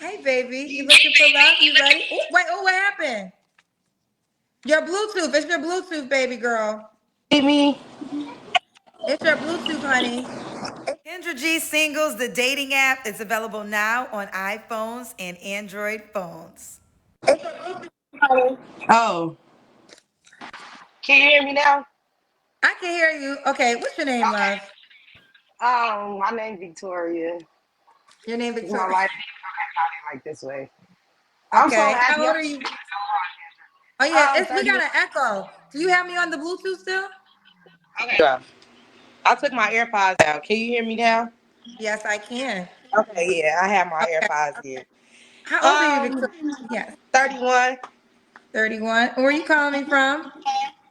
Hey, baby, you looking for love? You ready? Oh, wait, oh, what happened? Your Bluetooth. It's your Bluetooth, baby girl. Me. It's your Bluetooth, honey. Kendra G Singles, the dating app, is available now on iPhones and Android phones. Oh, can you hear me now? I can hear you. Okay, what's your name, love? My name's Victoria. Your name My Victoria. life is like this way. I'm so Okay, how happy. old are you? Oh yeah, I'm we 30. got an echo. Do you have me on the Bluetooth still? Okay. Yeah. I took my AirPods out. Can you hear me now? Yes, I can. Okay, yeah, I have my Okay. AirPods in. How old are you, Um, Victoria? Yes, 31. 31. Where are you calling me from?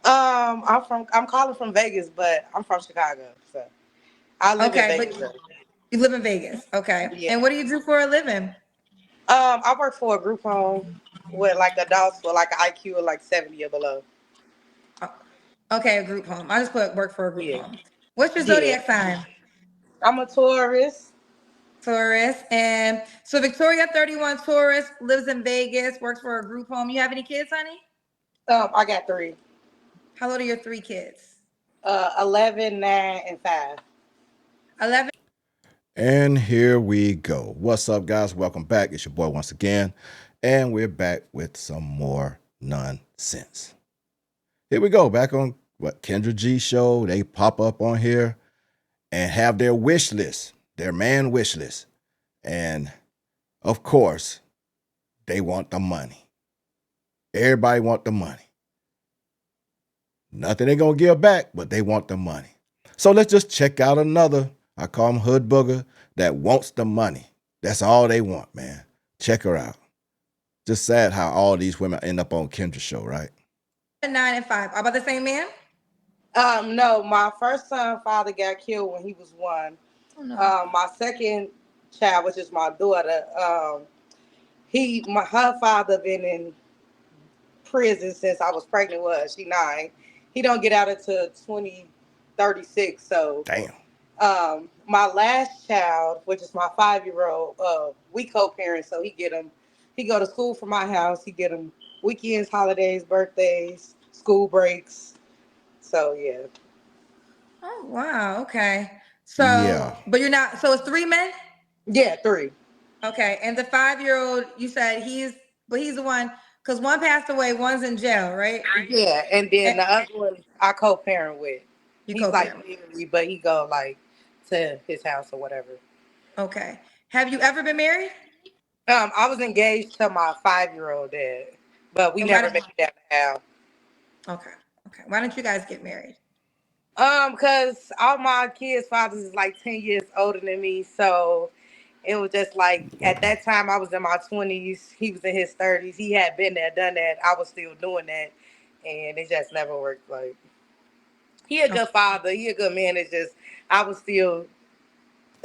I'm calling from Vegas, but I'm from Chicago, so I live in Okay, but Vegas though. you live in Vegas. Okay. Yeah. And what do you do for a living? I work for a group home with like adults with like an IQ of like 70 or below. Oh, okay, a group home. I just put work for a group Yeah. home. What's your Yeah. zodiac sign? I'm a tourist. Taurus. And so Victoria, 31, Taurus, lives in Vegas, works for a group home. You have any kids, honey? I got three. How old are your three kids? 11, 9, and 5. 11. And here we go. What's up, guys? Welcome back. It's your boy once again. And we're back with some more nonsense. Here we go. Back on what Kendra G show. They pop up on here and have their wish list, their man wish list. And of course, they want the money. Everybody want the money. Nothing they gonna give back, but they want the money. So let's just check out another, I call him Hood Booger, that wants the money. That's all they want, man. Check her out. Just sad how all these women end up on Kendra's show, right? 9 and 5. Are about the same man? No, my first son father got killed when he was one. Oh no. My second child, which is my daughter, her father been in prison since I was pregnant with her. She 9. He don't get out until 2036. So Damn. my last child, which is my 5-year-old, we co-parent, so he go to school from my house. He get him weekends, holidays, birthdays, school breaks. So yeah, Oh wow. Okay. So, Yeah. but you're not. So it's three men. yeah, 3. Okay. And the 5-year-old, you said he's the one because one passed away, one's in jail, right? Yeah, and then And the other one I co-parent with. you He's like co-parent. married, but he go like to his house or whatever. Okay. Have you ever been married? I was engaged to my 5-year-old dad, but we And why never did? made it down the aisle. Okay. Okay. Why don't you guys get married? Because all my kids' fathers is like 10 years older than me, so it was just like at that time I was in my 20s, he was in his 30s. He had been there, done that. I was still doing that, and it just never worked. Like he a Okay. good father, he a good man. It's just I was still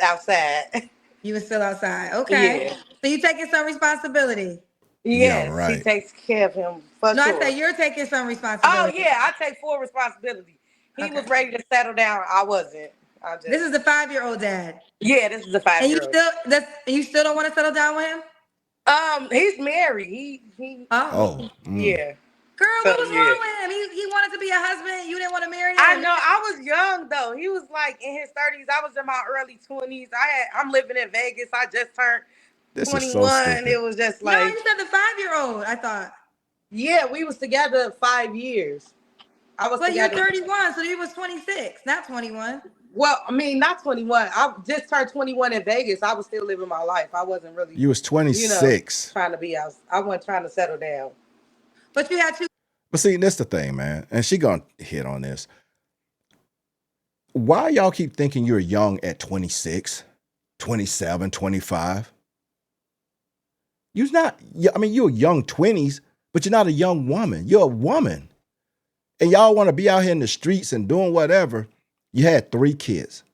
outside. You were still outside. Okay. Yeah. So you taking some responsibility. Yeah, Yes, he right. takes care of him for No, I sure. say you're taking some Oh responsibility. yeah, I take full responsibility. He was Okay. ready to settle down. I wasn't. I This just is the 5-year-old dad. yeah, this is a five And year old. you still don't want to settle down with him? He's married. He Oh. Oh, yeah. Girl, So what was yeah. wrong with him? He wanted to be a husband. You didn't want to marry I him. know. I was young though. He was like in his 30s. I was in my early 20s. I'm living in Vegas. I just turned this is so 21. stupid. It was just No, like you said the 5-year-old, I thought. yeah, we was together 5 years. I was But you're together. 31, so you was 26, not 21. Well, I mean, not 21. I just turned 21 in Vegas. I was still living my life. I wasn't really, You was you know, 26. trying to be out. I wasn't trying to settle down. But you had two. But see, this the thing, man. And she gonna hit on this. Why y'all keep thinking you're young at 26, 27, 25? You're not, I mean, you're a young 20s, but you're not a young woman. You're a woman. And y'all want to be out here in the streets and doing whatever. You had 3 kids.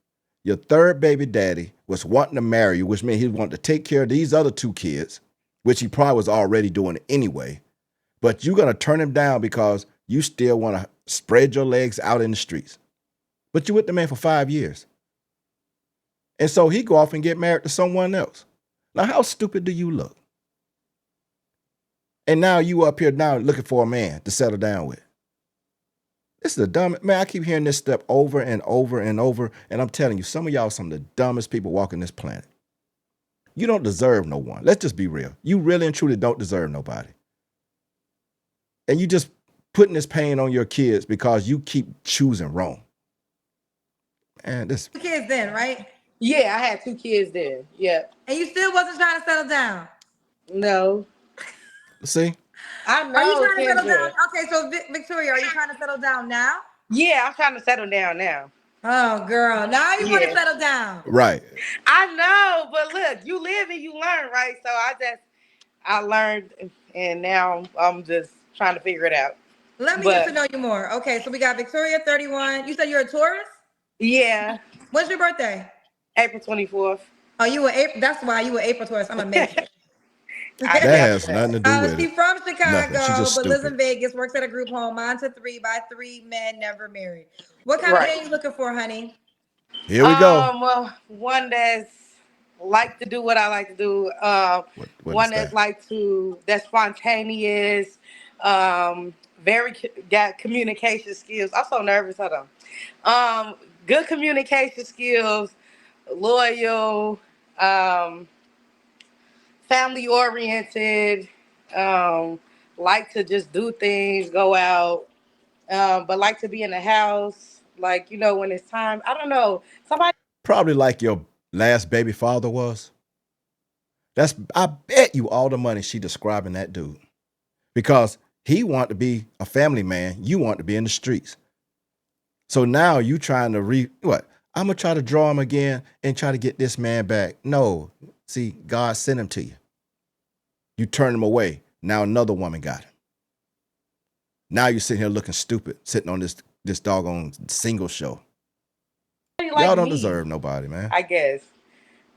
Your third baby daddy was wanting to marry you, which means he wanted to take care of these other 2 kids, which he probably was already doing anyway. But you're going to turn him down because you still want to spread your legs out in the streets. But you with the man for 5 years. And so he go off and get married to someone else. Now, how stupid do you look? And now you up here now looking for a man to settle down with. This is the dumbest, man, I keep hearing this stuff over and over and over, and I'm telling you, some of y'all are some of the dumbest people walking this planet. You don't deserve no one. Let's just be real. You really and truly don't deserve nobody. And you just putting this pain on your kids because you keep choosing wrong. Man, this... Kids then, right? Yeah, I had 2 kids then. Yeah. And you still wasn't trying to settle down? No. See? I know. Are you trying to settle Kendra. down? Okay, so Victoria, are you trying to settle down now? Yeah, I'm trying to settle down now. Oh, girl. Now you want to Yeah. settle down. Right. I know, but look, you live and you learn, right? So I learned, and now I'm just trying to figure it out. Let me get to know you more. Okay, so we got Victoria, 31. You said you're a Taurus? Yeah. What's your birthday? April 24th. Oh, you were April. That's why you were April Taurus. I'm gonna make it. That has nothing to do with She's it. from Chicago, Nothing. She's just but lives in stupid. Vegas, works at a group home, mom to 3 by 3 men, never married. What kind of man are you looking for, honey? Here we go. Well, one that's like to do what I like to do. One that's that's spontaneous, very got communication skills. I'm so nervous. Hold on. Good communication skills, loyal, family oriented, like to just do things, go out, but like to be in the house, like, when it's time. I don't know. Somebody Probably like your last baby father was. I bet you all the money she describing that dude. Because he wanted to be a family man, you want to be in the streets. So now you trying to I'm gonna try to draw him again and try to get this man back. No, see, God sent him to you. You turn him away. Now another woman got him. Now you're sitting here looking stupid, sitting on this doggone single show. Y'all don't deserve nobody, man. I guess.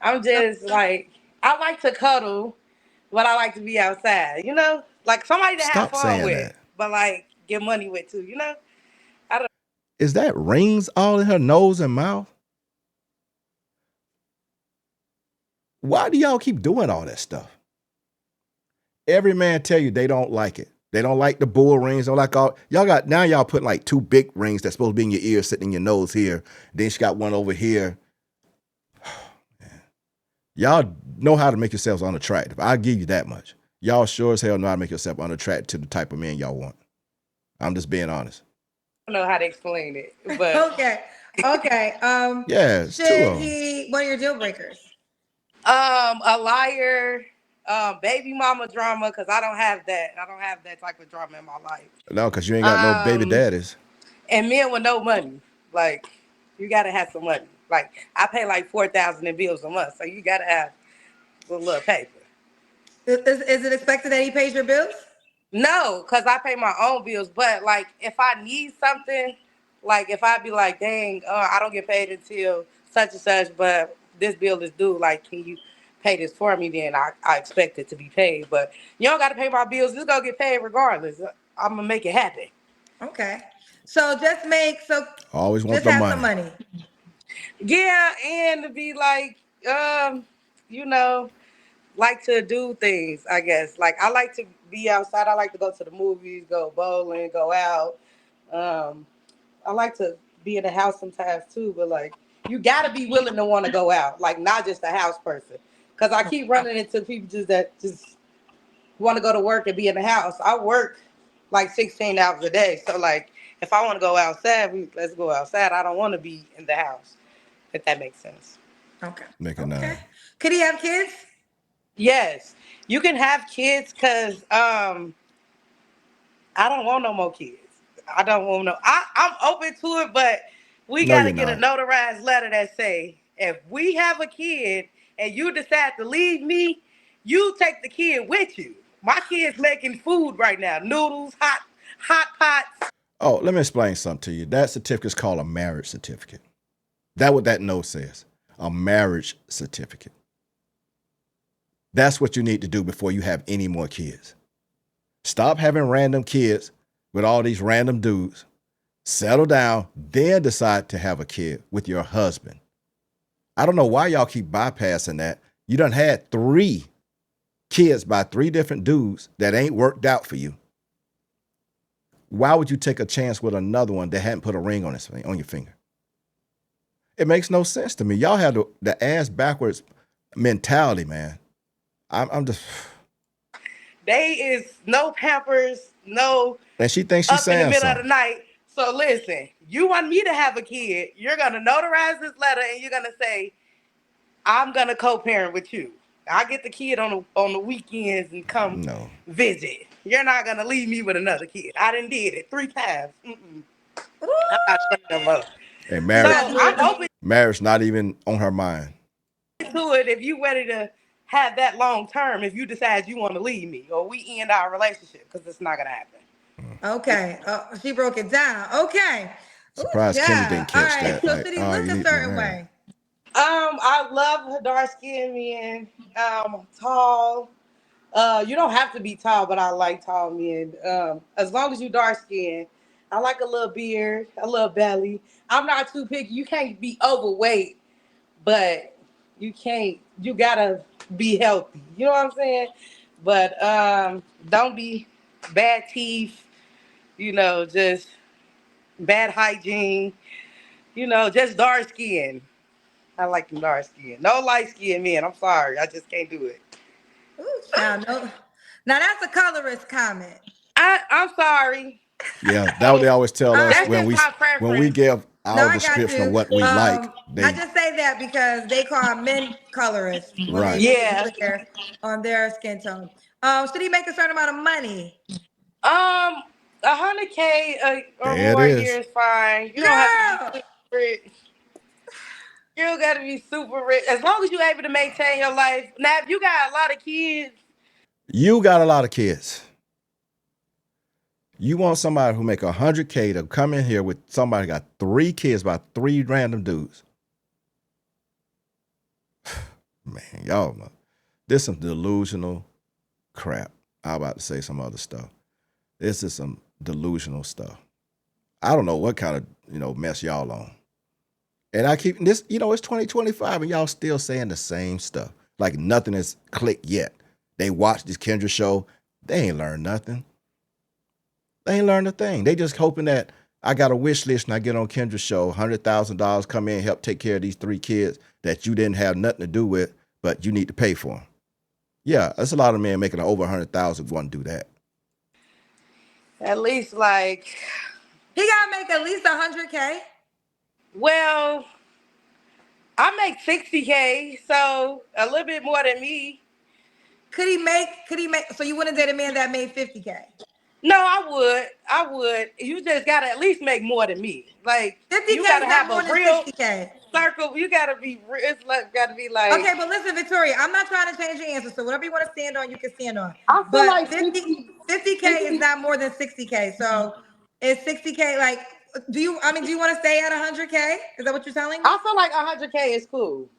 I'm just like, I like to cuddle, but I like to be outside, Like somebody to have fun with, but like get money with too, I don't. Is that rings all in her nose and mouth? Why do y'all keep doing all that stuff? Every man tell you they don't like it. They don't like the bull rings. Don't like all y'all putting like 2 big rings that's supposed to be in your ear, sitting in your nose here. Then she got one over here. Y'all know how to make yourselves unattractive. I'll give you that much. Y'all sure as hell know how to make yourself unattractive to the type of man y'all want. I'm just being honest. I don't know how to explain it, but okay. Yeah, should he one of your deal breakers? A liar, baby mama drama, because I don't have that. I don't have that type of drama in my life. No, because you ain't got no baby daddies. And men with no money. Like, you gotta have some money. Like, I pay like $4,000 in bills a month, so you gotta have a little paper. Is it expected that he pays your bills? No, because I pay my own bills. But like, if I need something, like if I be like, dang, I don't get paid until such and such, but this bill is due. Like, can you pay this for me? Then I expect it to be paid. But you don't got to pay my bills. It's gonna get paid regardless. I'm gonna make it happen. Okay. So always want the money. Some money. Yeah, and to be like, like to do things, I guess. Like, I like to be outside. I like to go to the movies, go bowling, go out. I like to be in the house sometimes too, but like, you got to be willing to want to go out, like not just a house person. Because I keep running into people that just want to go to work and be in the house. I work like 16 hours a day. So like, if I want to go outside, let's go outside. I don't want to be in the house, if that makes sense. Okay. Okay. Could he have kids? Yes. You can have kids because I don't want no more kids. I don't want no. I'm open to it, but we got to get a notarized letter that say, if we have a kid and you decide to leave me, you take the kid with you. My kid's making food right now. Noodles, hot pots. Oh, let me explain something to you. That certificate is called a marriage certificate. That's what that note says. A marriage certificate. That's what you need to do before you have any more kids. Stop having random kids with all these random dudes. Settle down, then decide to have a kid with your husband. I don't know why y'all keep bypassing that. You done had 3 kids by 3 different dudes that ain't worked out for you, why would you take a chance with another one that hadn't put a ring on your finger? It makes no sense to me. Y'all have the ass backwards mentality, man. I'm just. They is no Pampers, no And she thinks she's up in the saying middle of something. the night. So listen, you want me to have a kid, you're gonna notarize this letter and you're gonna say, I'm gonna co-parent with you. I get the kid on the weekends and come No. visit. You're not gonna leave me with another kid. I done did it 3 times. I'm not doing it no more. And So marriage, I'm open marriage not even on her mind. to it if you ready to have that long term. If you decide you want to leave me or we end our relationship, because it's not gonna happen. Okay. She broke it down. Okay. Ooh, Surprised Kendra yeah. didn't All catch right. that. So Like, should he oh, look you a need to be certain married. way? I love dark skinned men. Tall. You don't have to be tall, but I like tall men. As long as you dark skinned. I like a little beard, a little belly. I'm not too picky. You can't be overweight, but you gotta be healthy. You know what I'm saying? But don't be bad teeth, just bad hygiene, just dark skin. I like them dark skin. No light skin men. I'm sorry. I just can't do it. Ooh, child. No. Now that's a colorist comment. I'm sorry. Yeah, that what they always tell All us That's right. when just we my when we preference. give No, our I got description of you. what we like. I They just say that because they call men colorists when they right. make it Yeah. clear on their skin tone. Should he make a certain amount of money? 100K or There it more a is. year is fine. You don't have to be Girl. super rich. You don't got to be super rich. As long as you're able to maintain your life. Now, if you got a lot of kids, You got a lot of kids. You want somebody who make 100K to come in here with somebody who got 3 kids by 3 random dudes. Man, y'all know. This is some delusional crap. I'm about to say some other stuff. This is some delusional stuff. I don't know what kind of mess y'all on. And I keep this, it's 2025 and y'all still saying the same stuff. Like nothing has clicked yet. They watched this Kendra show. They ain't learned nothing. They ain't learned a thing. They just hoping that I got a wish list and I get on Kendra's show, $100,000 come in, help take care of these 3 kids that you didn't have nothing to do with, but you need to pay for them. Yeah, that's a lot of men making over 100,000 want to do that. at least like, He gotta make at least 100K. well, I make 60K, so a little bit more than me. Could he make? So you wouldn't date a man that made 50K? No, I would. You just gotta at least make more than me. Like 50K you gotta is not have a more than real 60K. circle. You gotta be. It's like gotta be like. Okay, but listen, Victoria, I'm not trying to change your answer. So whatever you want to stand on, you can stand on. I feel But like 50K is not more than 60K. So is 60K like? Do you want to stay at 100K? Is that what you're telling me? I feel like 100K is cool.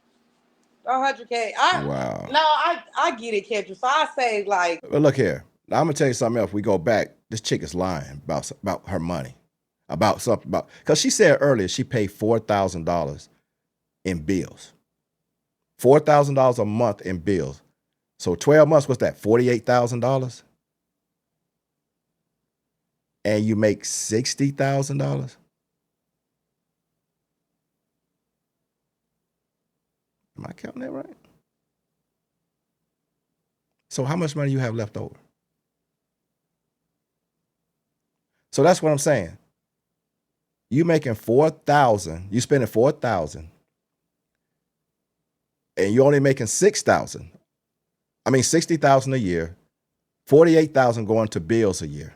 100K. Wow. I get it, Kendra. So I say like. But look here. Now, I'm gonna tell you something else. We go back. This chick is lying about her money, about something because she said earlier she paid $4,000 in bills, $4,000 a month in bills. So 12 months, what's that? $48,000, and you make $60,000. Am I counting that right? So how much money you have left over? So that's what I'm saying. You making 4,000, you spending 4,000, and you're only making 6,000. I mean 60,000 a year, 48,000 going to bills a year.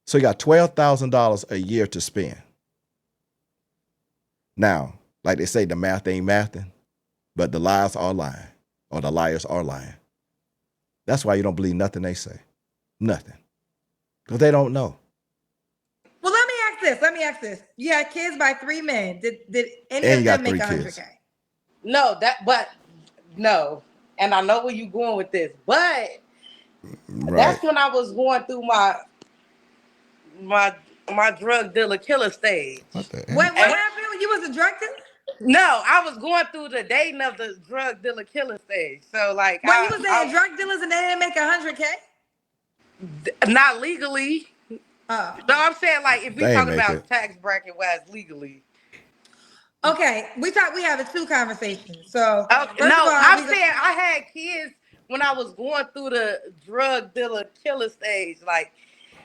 So you got $12,000 a year to spend. Now, like they say, the math ain't mathing, but the lies are lying, or the liars are lying. That's why you don't believe nothing they say. Nothing. Because they don't know. Well, let me ask this. You had kids by 3 men. Did any And of you them got make 3 100K? kids. No. And I know where you going with this, but Right. that's when I was going through my drug dealer killer stage. What the heck? What happened when you was a drug dealer? No, I was going through the dating of the drug dealer killer stage. So like What you was saying, drug dealers and they didn't make 100K? not legally. Oh, No, I'm saying like if we They ain't talking make it. about tax bracket wise legally. okay. We have a two conversations. So Okay, first of no, all, I'm we go. saying I had kids when I was going through the drug dealer killer stage. Like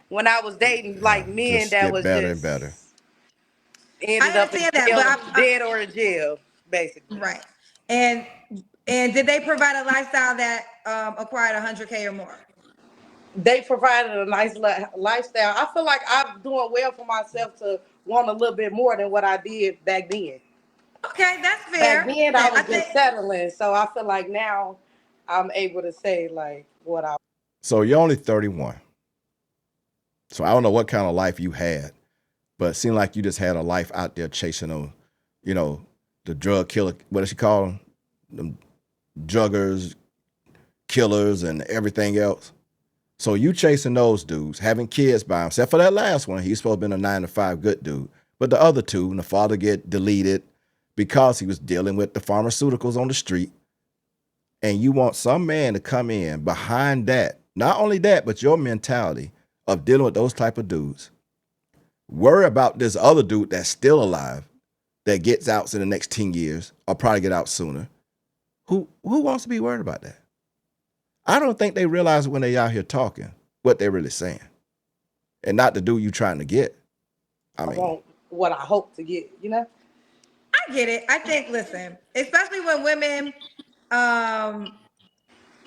when I was dating like men Just that get was better and better. just ended I up in understand that, but jail, dead or in jail, basically. right. And and did they provide a lifestyle that acquired 100K or more? They provided a nice lifestyle. I feel like I'm doing well for myself to want a little bit more than what I did back then. Okay, that's Back fair. then, I That I was think just settling, so I feel like now I'm able to say like what I. So you're only 31. So I don't know what kind of life you had, but it seemed like you just had a life out there chasing them, you know, the drug killer, what does she call them? Them druggers, killers, and everything else. So you chasing those dudes, having kids by him, except for that last one. He's supposed to be a 9-to-5 good dude. But the other two, and the father get deleted because he was dealing with the pharmaceuticals on the street. And you want some man to come in behind that. Not only that, but your mentality of dealing with those type of dudes. Worry about this other dude that's still alive that gets out in the next 10 years or probably get out sooner. Who wants to be worried about that? I don't think they realize when they out here talking what they're really saying. And not the dude you trying to get. I mean, Want what I hope to get, you know? I get it. I think, listen, especially when women, um,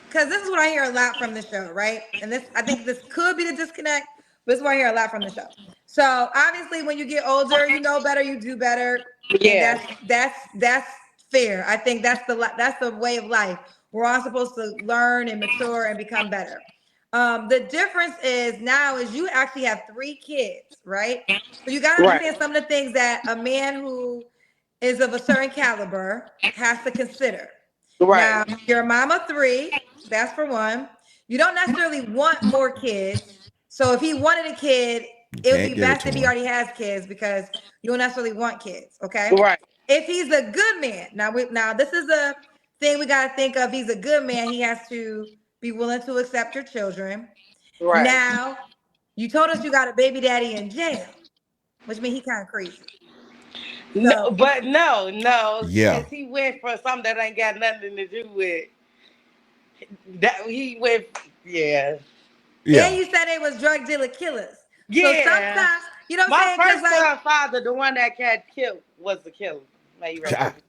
because this is what I hear a lot from the show, right? And this, I think this could be the disconnect, but this is what I hear a lot from the show. So obviously, when you get older, you know better, you do better, and Yeah. that's fair. I think that's the way of life. We're all supposed to learn and mature and become better. The difference is now is you actually have 3 kids, right? So you got to Right. understand some of the things that a man who is of a certain caliber has to consider. Right. Now, you're a mom of 3. That's for one. You don't necessarily want more kids. So if he wanted a kid, you it would can't be give it best to if he him. already has kids because you don't necessarily want kids. Okay. Right. If he's a good man, now this is a thing we got to think of. He's a good man. He has to be willing to accept your children. Right. Now, you told us you got a baby daddy in jail, which means he kind of crazy. No, So but no, Yeah. since he went for something that ain't got nothing to do with that, he went, yeah, and Yeah. you said they was drug dealer killers. So yeah. sometimes, you know what I'm My saying? Because first like, son father, the one that got killed, was the killer. May he rest in God. peace.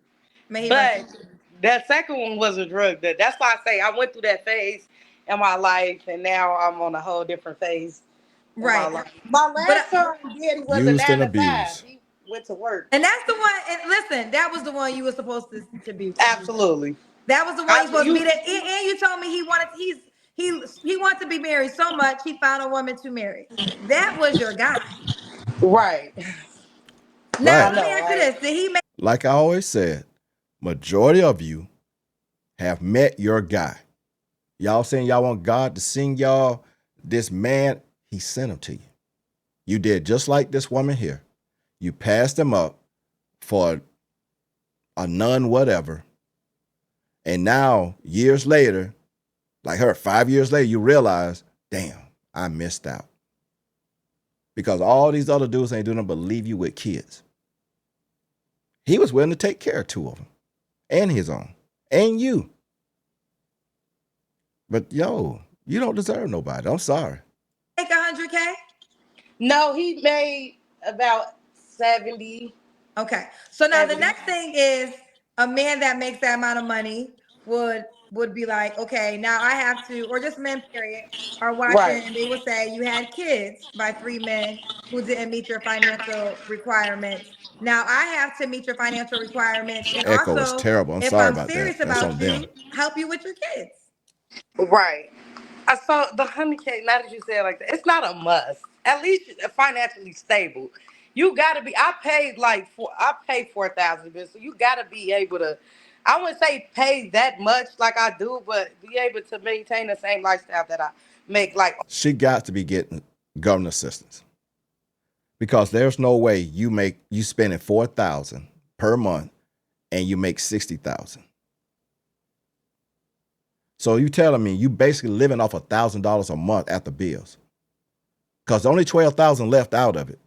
may he rest in But peace. that second one was a drug dealer. That's why I say I went through that phase in my life, and now I'm on a whole different phase in my Right. life. My But last son, daddy was a Used and 9 to 5. abused. He went to work. and that's the one. And listen, that was the one you were supposed to be with. Absolutely. That was the one I you're supposed to be you there. And you told me he wanted to be married so much he found a woman to marry. That was your guy. right. Now I Right. let me know, ask you right? this: did he make? Like I always said, majority of you have met your guy. Y'all saying y'all want God to sing y'all this man, he sent him to you. You did just like this woman here. You passed him up for a none whatever. And now, years later, like her, 5 years later, you realize, damn, I missed out. Because all these other dudes ain't doing nothing but leave you with kids. He was willing to take care of 2 of them and his own and you. But yo, you don't deserve nobody. I'm sorry. Make 100K? No, he made about 70, Okay. So now the 70. next thing is a man that makes that amount of money would be like, okay, now I have to, or just men, period, are watching Right. and they will say you had kids by 3 men who didn't meet your financial requirements. Now I have to meet your financial requirements and Echo is also, terrible. I'm if sorry I'm about that. serious That's about on them. you, help you with your kids. Right. I saw the 100K. Now that you say it like that, it's not a must. At least financially stable. You got to be. I paid 4,000 bills, so you got to be able to. I wouldn't say pay that much like I do, but be able to maintain the same lifestyle that I make. Like She got to be getting government assistance because there's no way you spending 4,000 per month and you make 60,000. So you telling me you basically living off $1,000 a month after bills, because only 12,000 left out of it,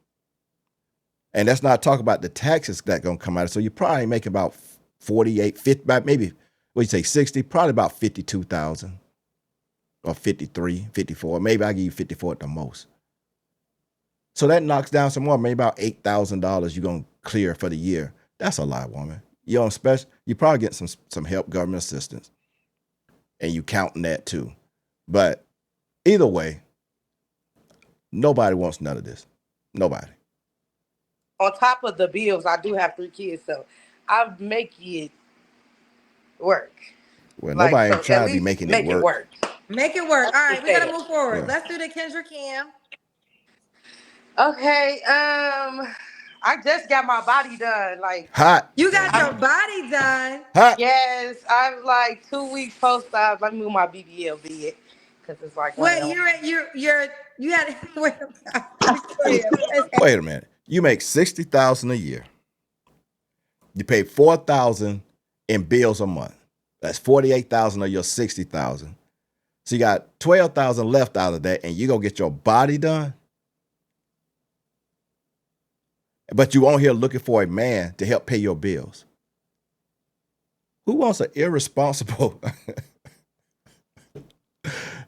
and that's not talking about the taxes that gonna come out. So you probably make about 48, 50, maybe what you say 60, probably about 52,000 or 53, 54. Maybe I give you 54 at the most. So that knocks down some more, maybe about $8,000 you're gonna clear for the year. That's a lot, woman. You on special, you probably get some help, government assistance, and you counting that too. But either way, nobody wants none of this. Nobody. On top of the bills, I do have 3 kids, so I make it work. Well, Like, nobody so ain't trying at to be least making it make it work. work. Make it work. All right, we gotta move forward. Yeah. Let's do the Kendra Cam. Okay, I just got my body done. Like, Hot. You got damn. your body done. Hot. yes, I'm like 2 weeks post-op. Let me move my BBL bed because it's like one of What them. you had wait a Wait a minute. You make 60,000 a year. You pay 4,000 in bills a month. That's 48,000 of your 60,000. So you got 12,000 left out of that, and you gonna get your body done. But you on here looking for a man to help pay your bills. Who wants an irresponsible?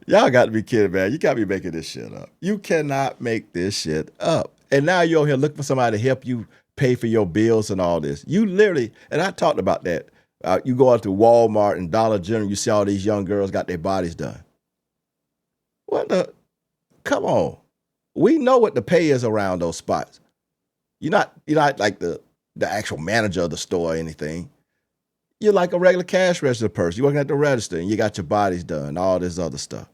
Y'all got to be kidding, man. You got to be making this shit up. You cannot make this shit up. And now you're here looking for somebody to help you pay for your bills and all this. You literally, and I talked about that. You go out to Walmart and Dollar General, you see all these young girls got their bodies done. What the? Come on. We know what the pay is around those spots. You're not like the actual manager of the store or anything. You're like a regular cash register person. You're working at the register and you got your bodies done, all this other stuff.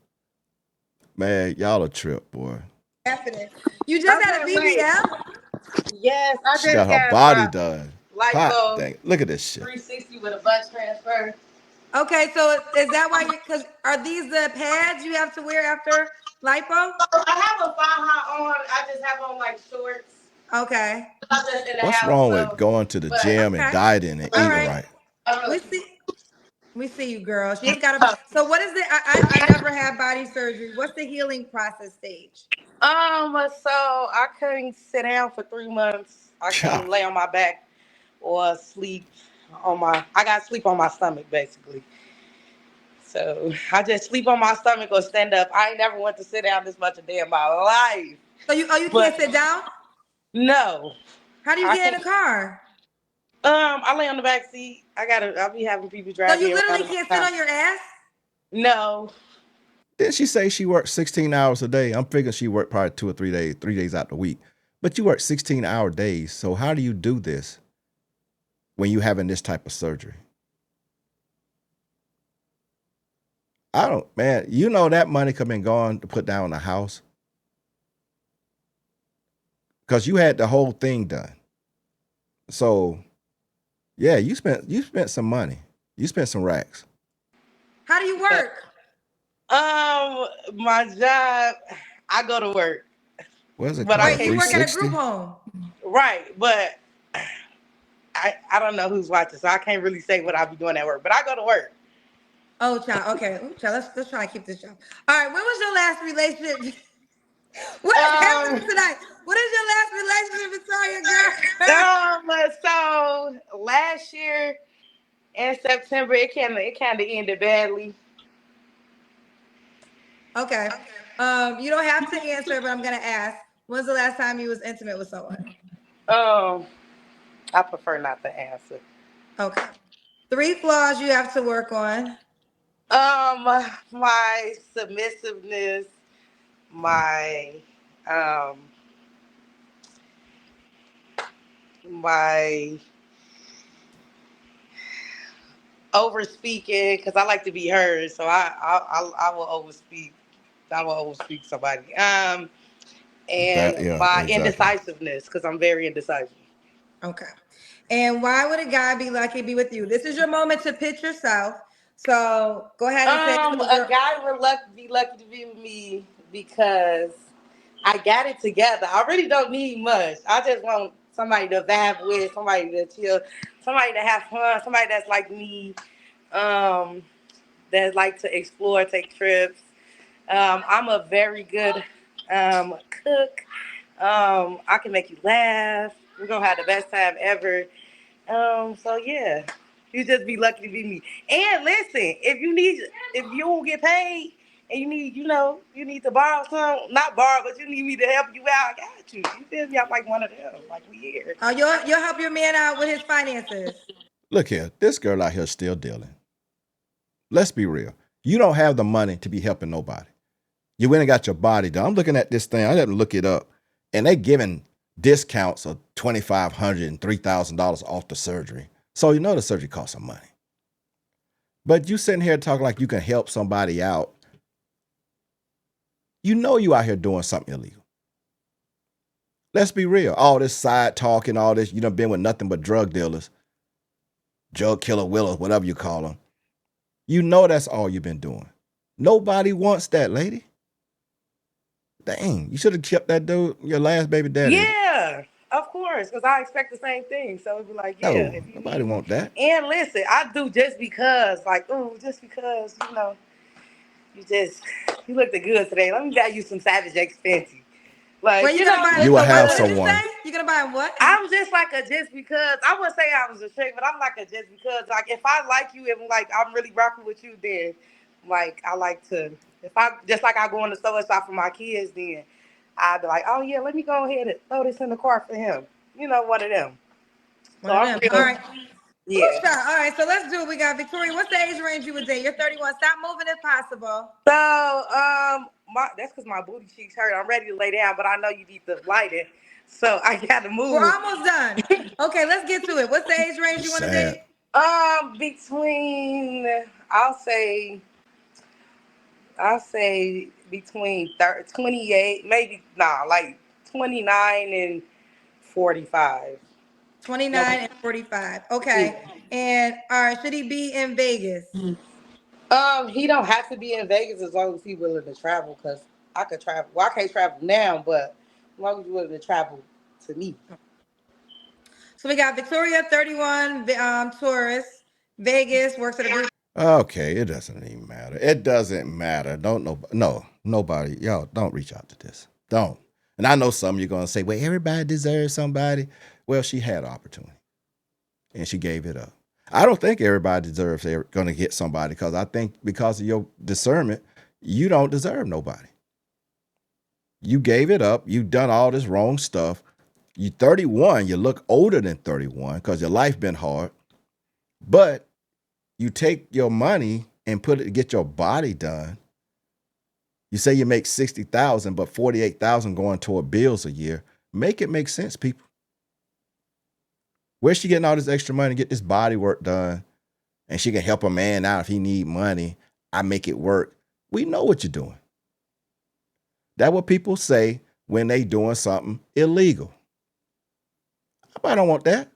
Man, y'all a trip, boy. Definite. You just had a BBL? Yes, I She got just her got body my done. Hot lipo dang. Look at this shit. 360 with a butt transfer. Okay, so is that why because are these the pads you have to wear after lipo? I have a faja on. I just have on like shorts. Okay. I'm just in the What's house, wrong so, with going to the but gym and Okay. dieting and All eating right. right? I don't know. We see you, girl. She just got a. So what is it? I never had body surgery. What's the healing process stage? So I couldn't sit down for 3 months. I couldn't lay on my back or sleep on my. I got to sleep on my stomach basically. So I just sleep on my stomach or stand up. I ain't never went to sit down this much a day in my life. So you But can't sit down? no, How do you I get in can't. the car? I lay on the back seat. I'll be having people So drive you me around literally in my can't sit car. on your ass? No. Didn't she say she worked 16 hours a day? I'm figuring she worked probably 2 or 3 days out the week. But you work 16-hour days. So how do you do this when you having this type of surgery? I don't, man, you know that money could have been gone to put down a house. Because you had the whole thing done. So yeah, you spent some money. You spent some racks. How do you work? My job, I go to work, What is it but I called? Wait, you can't. work at a group 360? home? Right, but I don't know who's watching, so I can't really say what I'll be doing at work. But I go to work. Oh, child. Okay. Ooh, child, let's try to keep this job. All right. When was your last relationship? What is happening tonight? What is your last relationship, Victoria, girl? So last year in September, it kind of ended badly. Okay. You don't have to answer, but I'm gonna ask. When's the last time you was intimate with someone? Um, I prefer not to answer. Okay. 3 flaws you have to work on. My submissiveness, my um, my over speaking because I like to be heard, so I will overspeak. I will overspeak somebody. And That, yeah, my exactly. indecisiveness because I'm very indecisive. Okay. And why would a guy be lucky to be with you? This is your moment to pitch yourself. So go ahead and say it to the A girl. guy would be lucky to be with me because I got it together. I really don't need much. I just want somebody to vibe with, somebody to chill, somebody to have fun, somebody that's like me, that like to explore, take trips. I'm a very good cook. I can make you laugh. We're gonna have the best time ever. So yeah, you just be lucky to be me. And listen, if you don't get paid and you need to borrow some, not borrow, but you need me to help you out, I got you. You feel me? I'm like one of them. Like we here. Oh, you'll help your man out with his finances. Look here, this girl out here still dealing. Let's be real. You don't have the money to be helping nobody. You went and got your body done. I'm looking at this thing. I had to look it up. And they giving discounts of $2,500 and $3,000 off the surgery. So you know the surgery costs some money. But you sitting here talking like you can help somebody out. You know you out here doing something illegal. Let's be real. All this side talking, all this, you done been with nothing but drug dealers, drug killer willers, whatever you call them. You know that's all you've been doing. Nobody wants that, lady. Dang, you should have kept that dude, your last baby daddy. Yeah, of course, because I expect the same thing. So it'd be like, yeah, No, if you nobody want that. And listen, I do just because, just because, you looked good today. Let me buy you some Savage X Fenty. Like, Wait, you gonna buy? You will have what did someone. you say? You gonna buy what? I'm just like a just because. I wouldn't say I was a trick, but I'm like a just because. Like, if I like you and like I'm really rocking with you, then like I like to. If I just like I go in the store and shop for my kids, then I'd be like, oh yeah, let me go ahead and throw this in the car for him. You know, one of them. One of them. All right. Yeah. Ooh, child. All right, so let's do it. We got Victoria. What's the age range you would date? You're 31. Stop moving if possible. So, that's because my booty cheeks hurt. I'm ready to lay down, but I know you need to light it, so I gotta move. We're almost done. Okay, let's get to it. What's the age range you want to date? I'll say between 28, maybe like 29 and 45. 29 and 45. Okay. Yeah. And all right, should he be in Vegas? He don't have to be in Vegas as long as he's willing to travel, because I could travel. Well, I can't travel now, but as long as he's willing to travel to me. So we got Victoria, 31, tourist, Vegas, works at a group. Okay, it doesn't even matter. It doesn't matter. Nobody, y'all don't reach out to this. Don't. And I know some of you are gonna say, well, everybody deserves somebody. Well, she had an opportunity and she gave it up. I don't think everybody deserves going to get somebody, because I think because of your discernment, you don't deserve nobody. You gave it up. You've done all this wrong stuff. You're 31. You look older than 31 because your life been hard. But you take your money and put it to get your body done. You say you make $60,000, but $48,000 going toward bills a year. Make it make sense, people. Where's she getting all this extra money to get this body work done? And she can help a man out if he need money. I make it work. We know what you're doing. That's what people say when they doing something illegal. I don't want that.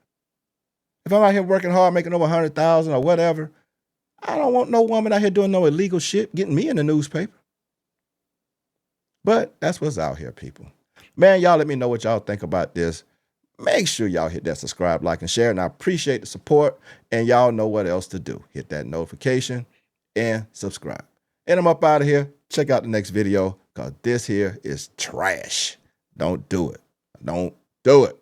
If I'm out here working hard, making over 100,000 or whatever, I don't want no woman out here doing no illegal shit, getting me in the newspaper. But that's what's out here, people. Man, y'all let me know what y'all think about this. Make sure y'all hit that subscribe, like, and share. And I appreciate the support. And y'all know what else to do. Hit that notification and subscribe. And I'm up out of here. Check out the next video, because this here is trash. Don't do it. Don't do it.